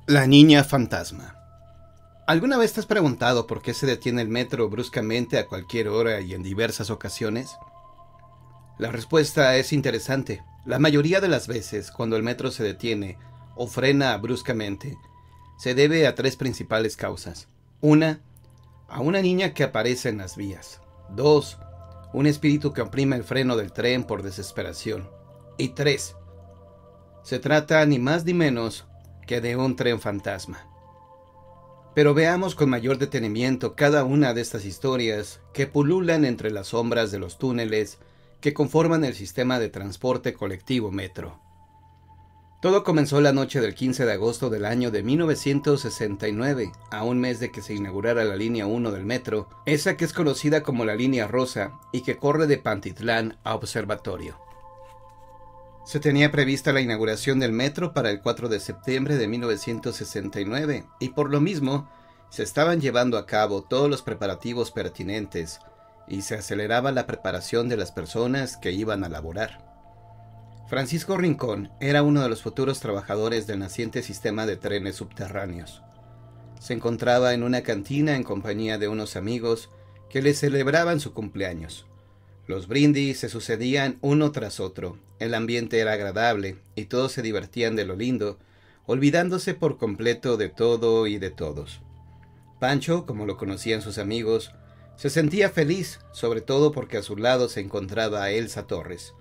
La niña fantasma. ¿Alguna vez te has preguntado por qué se detiene el metro bruscamente a cualquier hora y en diversas ocasiones? La respuesta es interesante. La mayoría de las veces, cuando el metro se detiene o frena bruscamente, se debe a tres principales causas. Una, a una niña que aparece en las vías. Dos, un espíritu que oprime el freno del tren por desesperación. Y tres, se trata ni más ni menos que de un tren fantasma. Pero veamos con mayor detenimiento cada una de estas historias que pululan entre las sombras de los túneles que conforman el sistema de transporte colectivo metro. Todo comenzó la noche del 15 de agosto del año de 1969, a un mes de que se inaugurara la línea 1 del metro, esa que es conocida como la línea rosa y que corre de Pantitlán a Observatorio. Se tenía prevista la inauguración del metro para el 4 de septiembre de 1969 y por lo mismo se estaban llevando a cabo todos los preparativos pertinentes y se aceleraba la preparación de las personas que iban a laborar. Francisco Rincón era uno de los futuros trabajadores del naciente sistema de trenes subterráneos. Se encontraba en una cantina en compañía de unos amigos que le celebraban su cumpleaños. Los brindis se sucedían uno tras otro, el ambiente era agradable y todos se divertían de lo lindo, olvidándose por completo de todo y de todos. Pancho, como lo conocían sus amigos, se sentía feliz, sobre todo porque a su lado se encontraba Elsa Torres,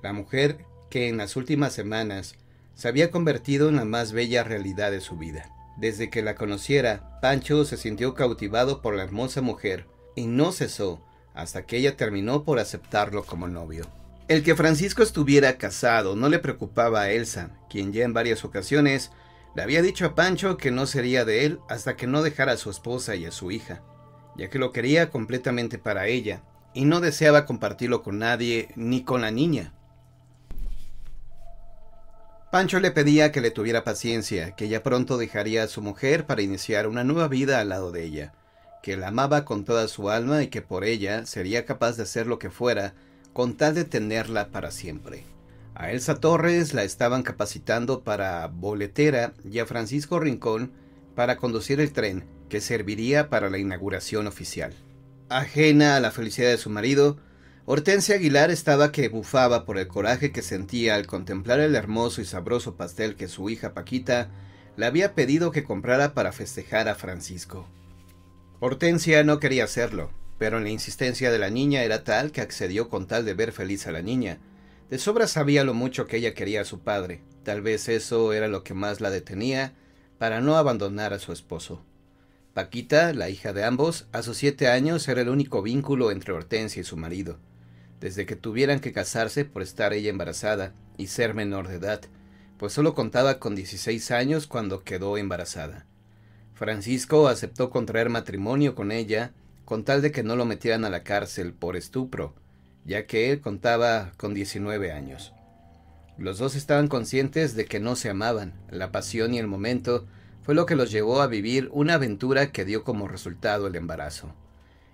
la mujer que en las últimas semanas se había convertido en la más bella realidad de su vida. Desde que la conociera, Pancho se sintió cautivado por la hermosa mujer y no cesó hasta que ella terminó por aceptarlo como novio. El que Francisco estuviera casado no le preocupaba a Elsa, quien ya en varias ocasiones le había dicho a Pancho que no sería de él hasta que no dejara a su esposa y a su hija, ya que lo quería completamente para ella y no deseaba compartirlo con nadie ni con la niña. Pancho le pedía que le tuviera paciencia, que ya pronto dejaría a su mujer para iniciar una nueva vida al lado de ella, que la amaba con toda su alma y que por ella sería capaz de hacer lo que fuera con tal de tenerla para siempre. A Elsa Torres la estaban capacitando para boletera y a Francisco Rincón para conducir el tren que serviría para la inauguración oficial. Ajena a la felicidad de su marido, Hortensia Aguilar estaba que bufaba por el coraje que sentía al contemplar el hermoso y sabroso pastel que su hija Paquita le había pedido que comprara para festejar a Francisco. Hortensia no quería hacerlo, pero la insistencia de la niña era tal que accedió con tal de ver feliz a la niña. De sobra sabía lo mucho que ella quería a su padre, tal vez eso era lo que más la detenía para no abandonar a su esposo. Paquita, la hija de ambos, a sus 7 años era el único vínculo entre Hortensia y su marido, desde que tuvieran que casarse por estar ella embarazada y ser menor de edad, pues solo contaba con 16 años cuando quedó embarazada. Francisco aceptó contraer matrimonio con ella con tal de que no lo metieran a la cárcel por estupro, ya que él contaba con 19 años. Los dos estaban conscientes de que no se amaban, la pasión y el momento fue lo que los llevó a vivir una aventura que dio como resultado el embarazo.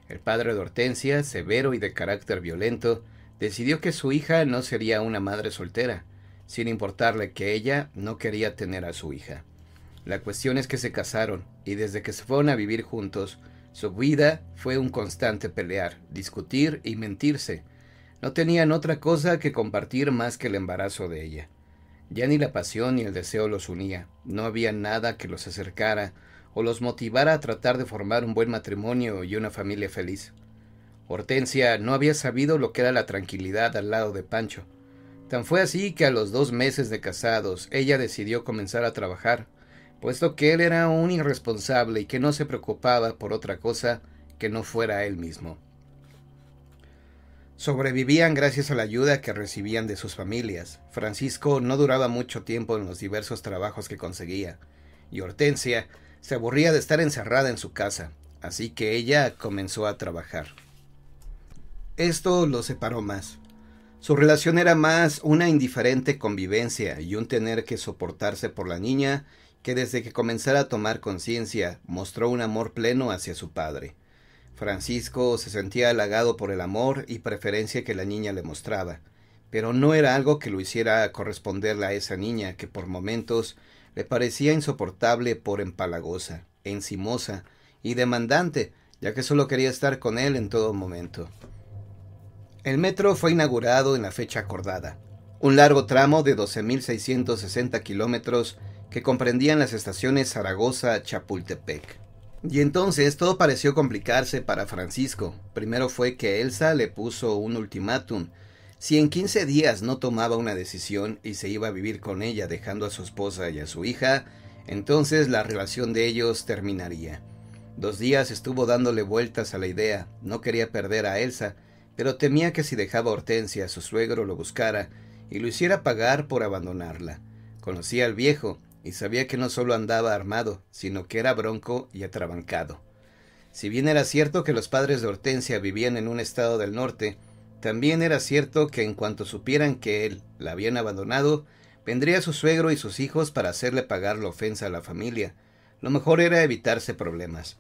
El padre de Hortensia, severo y de carácter violento, decidió que su hija no sería una madre soltera, sin importarle que ella no quería tener a su hija. La cuestión es que se casaron, y desde que se fueron a vivir juntos, su vida fue un constante pelear, discutir y mentirse. No tenían otra cosa que compartir más que el embarazo de ella. Ya ni la pasión ni el deseo los unía, no había nada que los acercara o los motivara a tratar de formar un buen matrimonio y una familia feliz. Hortensia no había sabido lo que era la tranquilidad al lado de Pancho. Tan fue así que a los 2 meses de casados ella decidió comenzar a trabajar, puesto que él era un irresponsable y que no se preocupaba por otra cosa que no fuera él mismo. Sobrevivían gracias a la ayuda que recibían de sus familias. Francisco no duraba mucho tiempo en los diversos trabajos que conseguía, y Hortensia se aburría de estar encerrada en su casa, así que ella comenzó a trabajar. Esto los separó más. Su relación era más una indiferente convivencia y un tener que soportarse por la niña que desde que comenzara a tomar conciencia mostró un amor pleno hacia su padre. Francisco se sentía halagado por el amor y preferencia que la niña le mostraba, pero no era algo que lo hiciera corresponderle a esa niña que por momentos le parecía insoportable por empalagosa, encimosa y demandante, ya que solo quería estar con él en todo momento. El metro fue inaugurado en la fecha acordada, un largo tramo de 12.660 kilómetros que comprendían las estaciones Zaragoza-Chapultepec. Y entonces todo pareció complicarse para Francisco. Primero fue que Elsa le puso un ultimátum. Si en 15 días no tomaba una decisión y se iba a vivir con ella dejando a su esposa y a su hija, entonces la relación de ellos terminaría. 2 días estuvo dándole vueltas a la idea. No quería perder a Elsa, pero temía que si dejaba a Hortensia, su suegro lo buscara y lo hiciera pagar por abandonarla. Conocía al viejo y sabía que no solo andaba armado, sino que era bronco y atrabancado. Si bien era cierto que los padres de Hortensia vivían en un estado del norte, también era cierto que en cuanto supieran que él la habían abandonado, vendría su suegro y sus hijos para hacerle pagar la ofensa a la familia. Lo mejor era evitarse problemas.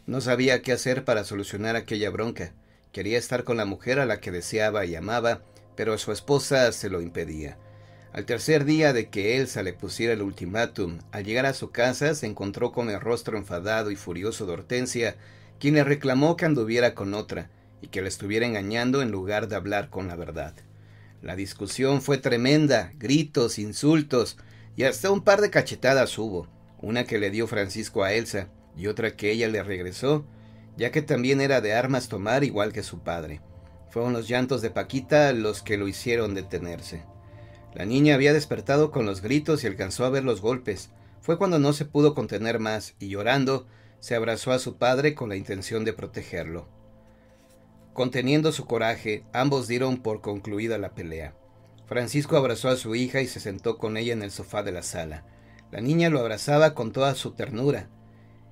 No sabía qué hacer para solucionar aquella bronca. Quería estar con la mujer a la que deseaba y amaba, pero a su esposa se lo impedía. Al tercer día de que Elsa le pusiera el ultimátum, al llegar a su casa se encontró con el rostro enfadado y furioso de Hortensia, quien le reclamó que anduviera con otra y que le estuviera engañando en lugar de hablar con la verdad. La discusión fue tremenda, gritos, insultos y hasta un par de cachetadas hubo, una que le dio Francisco a Elsa y otra que ella le regresó, ya que también era de armas tomar igual que su padre. Fueron los llantos de Paquita los que lo hicieron detenerse. La niña había despertado con los gritos y alcanzó a ver los golpes. Fue cuando no se pudo contener más y llorando se abrazó a su padre con la intención de protegerlo. Conteniendo su coraje, ambos dieron por concluida la pelea. Francisco abrazó a su hija y se sentó con ella en el sofá de la sala. La niña lo abrazaba con toda su ternura.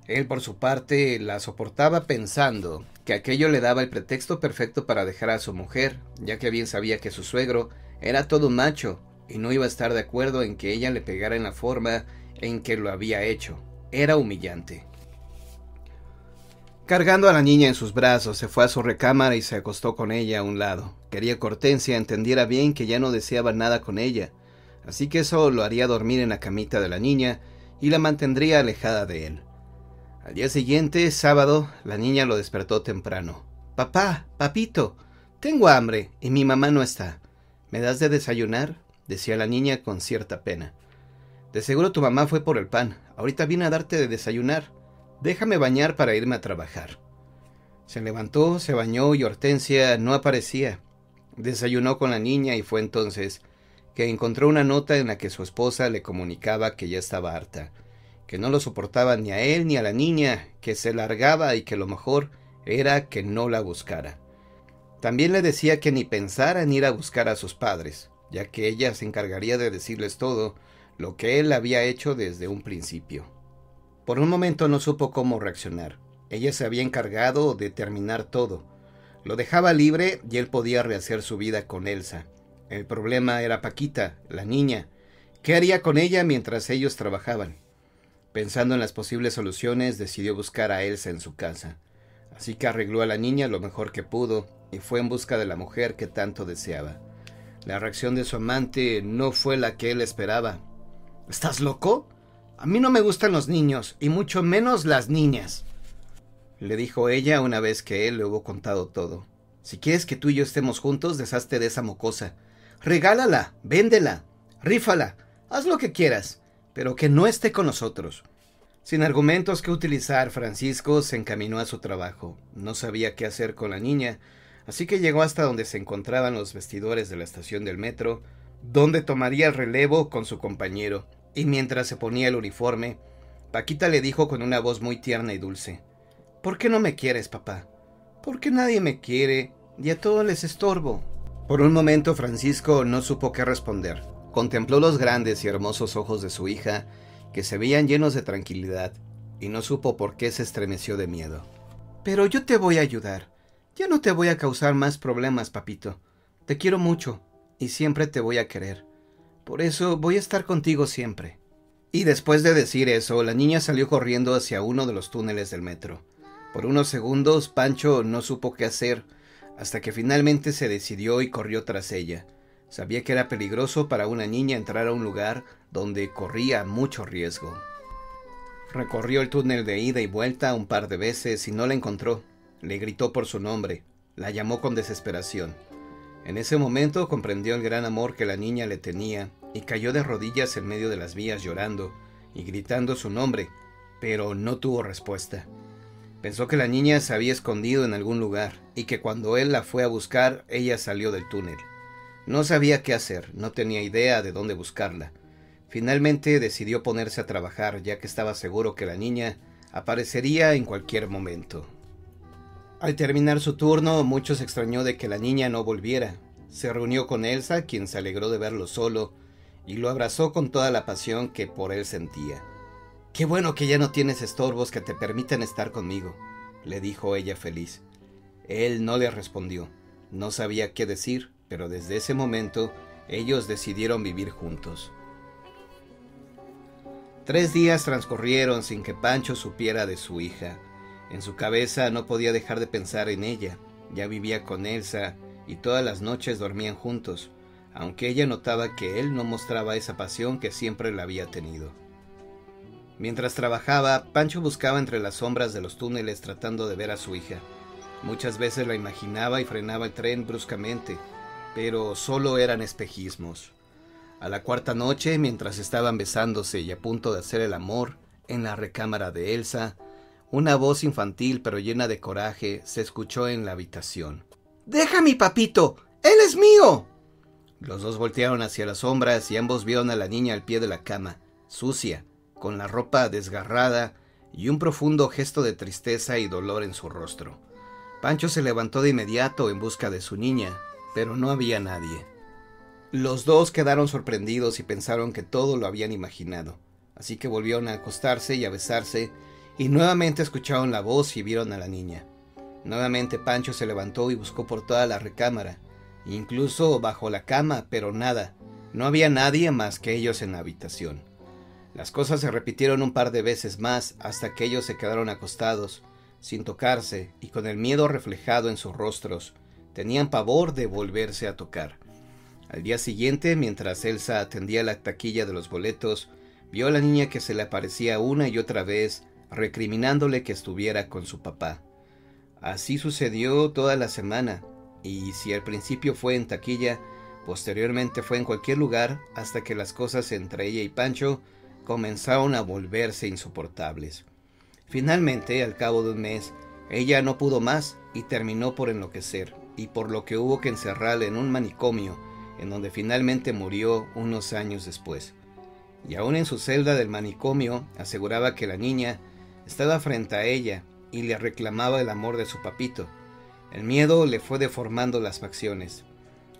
Él, por su parte, la soportaba pensando que aquello le daba el pretexto perfecto para dejar a su mujer, ya que bien sabía que su suegro era todo un macho y no iba a estar de acuerdo en que ella le pegara en la forma en que lo había hecho. Era humillante. Cargando a la niña en sus brazos, se fue a su recámara y se acostó con ella a un lado. Quería que Hortensia entendiera bien que ya no deseaba nada con ella, así que eso lo haría dormir en la camita de la niña y la mantendría alejada de él. Al día siguiente, sábado, la niña lo despertó temprano. «Papá, papito, tengo hambre y mi mamá no está. ¿Me das de desayunar?», decía la niña con cierta pena. «De seguro tu mamá fue por el pan. Ahorita vine a darte de desayunar. Déjame bañar para irme a trabajar». Se levantó, se bañó y Hortensia no aparecía. Desayunó con la niña y fue entonces que encontró una nota en la que su esposa le comunicaba que ya estaba harta, que no lo soportaba ni a él ni a la niña, que se largaba y que lo mejor era que no la buscara. También le decía que ni pensara en ir a buscar a sus padres, ya que ella se encargaría de decirles todo lo que él había hecho desde un principio. Por un momento no supo cómo reaccionar. Ella se había encargado de terminar todo. Lo dejaba libre y él podía rehacer su vida con Elsa. El problema era Paquita, la niña. ¿Qué haría con ella mientras ellos trabajaban? Pensando en las posibles soluciones, decidió buscar a Elsa en su casa. Así que arregló a la niña lo mejor que pudo y fue en busca de la mujer que tanto deseaba. La reacción de su amante no fue la que él esperaba. «¿Estás loco? A mí no me gustan los niños, y mucho menos las niñas», le dijo ella una vez que él le hubo contado todo. «Si quieres que tú y yo estemos juntos, deshazte de esa mocosa. Regálala, véndela, rífala, haz lo que quieras, pero que no esté con nosotros». Sin argumentos que utilizar, Francisco se encaminó a su trabajo. No sabía qué hacer con la niña, así que llegó hasta donde se encontraban los vestidores de la estación del metro, donde tomaría el relevo con su compañero, y mientras se ponía el uniforme, Paquita le dijo con una voz muy tierna y dulce: «¿Por qué no me quieres, papá? Porque nadie me quiere y a todos les estorbo». Por un momento Francisco no supo qué responder. Contempló los grandes y hermosos ojos de su hija, que se veían llenos de tranquilidad, y no supo por qué se estremeció de miedo. «Pero yo te voy a ayudar. Ya no te voy a causar más problemas, papito. Te quiero mucho y siempre te voy a querer. Por eso voy a estar contigo siempre». Y después de decir eso, la niña salió corriendo hacia uno de los túneles del metro. Por unos segundos, Pancho no supo qué hacer, hasta que finalmente se decidió y corrió tras ella. Sabía que era peligroso para una niña entrar a un lugar donde corría mucho riesgo. Recorrió el túnel de ida y vuelta un par de veces y no la encontró. Le gritó por su nombre, la llamó con desesperación. En ese momento comprendió el gran amor que la niña le tenía y cayó de rodillas en medio de las vías llorando y gritando su nombre, pero no tuvo respuesta. Pensó que la niña se había escondido en algún lugar y que cuando él la fue a buscar, ella salió del túnel. No sabía qué hacer, no tenía idea de dónde buscarla. Finalmente decidió ponerse a trabajar, ya que estaba seguro que la niña aparecería en cualquier momento. Al terminar su turno, mucho se extrañó de que la niña no volviera. Se reunió con Elsa, quien se alegró de verlo solo, y lo abrazó con toda la pasión que por él sentía. «Qué bueno que ya no tienes estorbos que te permitan estar conmigo», le dijo ella feliz. Él no le respondió. No sabía qué decir, pero desde ese momento ellos decidieron vivir juntos. 3 días transcurrieron sin que Pancho supiera de su hija. En su cabeza no podía dejar de pensar en ella. Ya vivía con Elsa y todas las noches dormían juntos, aunque ella notaba que él no mostraba esa pasión que siempre la había tenido. Mientras trabajaba, Pancho buscaba entre las sombras de los túneles tratando de ver a su hija. Muchas veces la imaginaba y frenaba el tren bruscamente, pero solo eran espejismos. A la 4ª noche, mientras estaban besándose y a punto de hacer el amor en la recámara de Elsa, una voz infantil pero llena de coraje se escuchó en la habitación. «¡Deja a mi papito! ¡Él es mío!». Los dos voltearon hacia las sombras y ambos vieron a la niña al pie de la cama, sucia, con la ropa desgarrada y un profundo gesto de tristeza y dolor en su rostro. Pancho se levantó de inmediato en busca de su niña, pero no había nadie. Los dos quedaron sorprendidos y pensaron que todo lo habían imaginado, así que volvieron a acostarse y a besarse, y nuevamente escucharon la voz y vieron a la niña. Nuevamente Pancho se levantó y buscó por toda la recámara, incluso bajo la cama, pero nada. No había nadie más que ellos en la habitación. Las cosas se repitieron un par de veces más hasta que ellos se quedaron acostados, sin tocarse y con el miedo reflejado en sus rostros. Tenían pavor de volverse a tocar. Al día siguiente, mientras Elsa atendía la taquilla de los boletos, vio a la niña que se le aparecía una y otra vez, recriminándole que estuviera con su papá. Así sucedió toda la semana, y si al principio fue en taquilla, posteriormente fue en cualquier lugar, hasta que las cosas entre ella y Pancho comenzaron a volverse insoportables. Finalmente, al cabo de un mes, ella no pudo más y terminó por enloquecer, y por lo que hubo que encerrarla en un manicomio, en donde finalmente murió unos años después. Y aún en su celda del manicomio aseguraba que la niña estaba frente a ella y le reclamaba el amor de su papito. El miedo le fue deformando las facciones.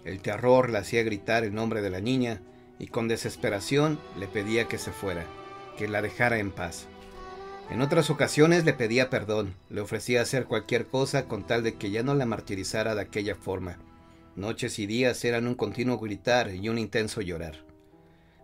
El terror la hacía gritar el nombre de la niña y con desesperación le pedía que se fuera, que la dejara en paz. En otras ocasiones le pedía perdón, le ofrecía hacer cualquier cosa con tal de que ya no la martirizara de aquella forma. Noches y días eran un continuo gritar y un intenso llorar.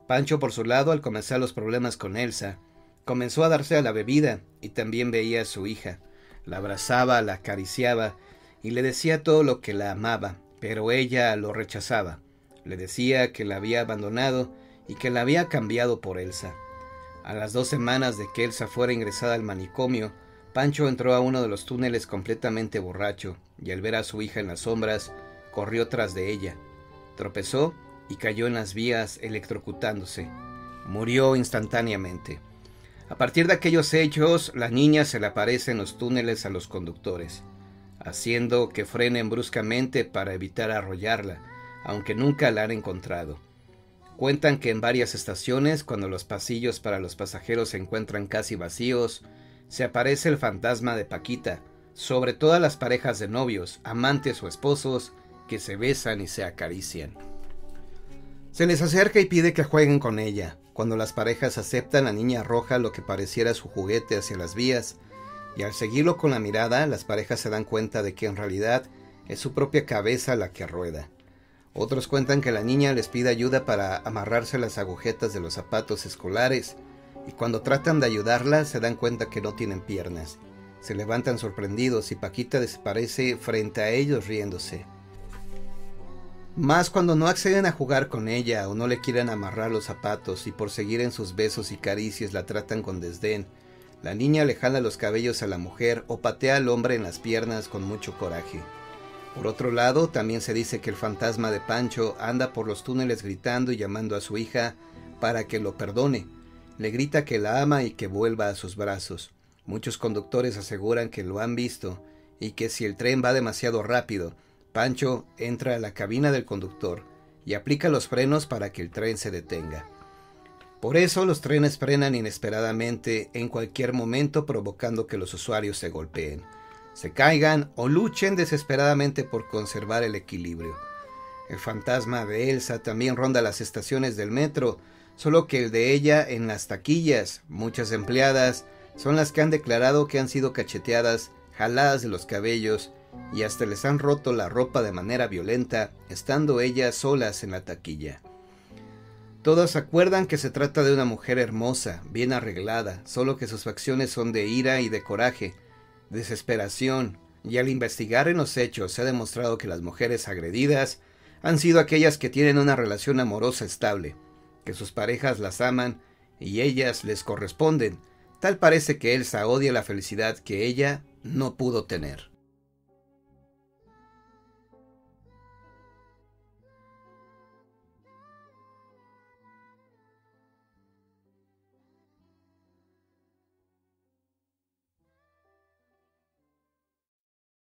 Pancho, por su lado, al comenzar los problemas con Elsa, comenzó a darse a la bebida y también veía a su hija. La abrazaba, la acariciaba y le decía todo lo que la amaba, pero ella lo rechazaba. Le decía que la había abandonado y que la había cambiado por Elsa. A las 2 semanas de que Elsa fuera ingresada al manicomio, Pancho entró a uno de los túneles completamente borracho y al ver a su hija en las sombras, corrió tras de ella. Tropezó y cayó en las vías electrocutándose. Murió instantáneamente. A partir de aquellos hechos, la niña se le aparece en los túneles a los conductores, haciendo que frenen bruscamente para evitar arrollarla, aunque nunca la han encontrado. Cuentan que en varias estaciones, cuando los pasillos para los pasajeros se encuentran casi vacíos, se aparece el fantasma de Paquita, sobre todas las parejas de novios, amantes o esposos, que se besan y se acarician. Se les acerca y pide que jueguen con ella. Cuando las parejas aceptan, la niña arroja lo que pareciera su juguete hacia las vías, y al seguirlo con la mirada, las parejas se dan cuenta de que en realidad es su propia cabeza la que rueda. Otros cuentan que la niña les pide ayuda para amarrarse las agujetas de los zapatos escolares, y cuando tratan de ayudarla se dan cuenta que no tienen piernas. Se levantan sorprendidos y Paquita desaparece frente a ellos riéndose. Más cuando no acceden a jugar con ella o no le quieren amarrar los zapatos y por seguir en sus besos y caricias la tratan con desdén. La niña le jala los cabellos a la mujer o patea al hombre en las piernas con mucho coraje. Por otro lado, también se dice que el fantasma de Pancho anda por los túneles gritando y llamando a su hija para que lo perdone. Le grita que la ama y que vuelva a sus brazos. Muchos conductores aseguran que lo han visto y que si el tren va demasiado rápido, Pancho entra a la cabina del conductor y aplica los frenos para que el tren se detenga. Por eso los trenes frenan inesperadamente en cualquier momento, provocando que los usuarios se golpeen, se caigan o luchen desesperadamente por conservar el equilibrio. El fantasma de Elsa también ronda las estaciones del metro, solo que el de ella en las taquillas. Muchas empleadas son las que han declarado que han sido cacheteadas, jaladas de los cabellos y hasta les han roto la ropa de manera violenta, estando ellas solas en la taquilla. Todas acuerdan que se trata de una mujer hermosa, bien arreglada, solo que sus facciones son de ira y de coraje, desesperación, y al investigar en los hechos se ha demostrado que las mujeres agredidas han sido aquellas que tienen una relación amorosa estable, que sus parejas las aman y ellas les corresponden. Tal parece que Elsa odia la felicidad que ella no pudo tener.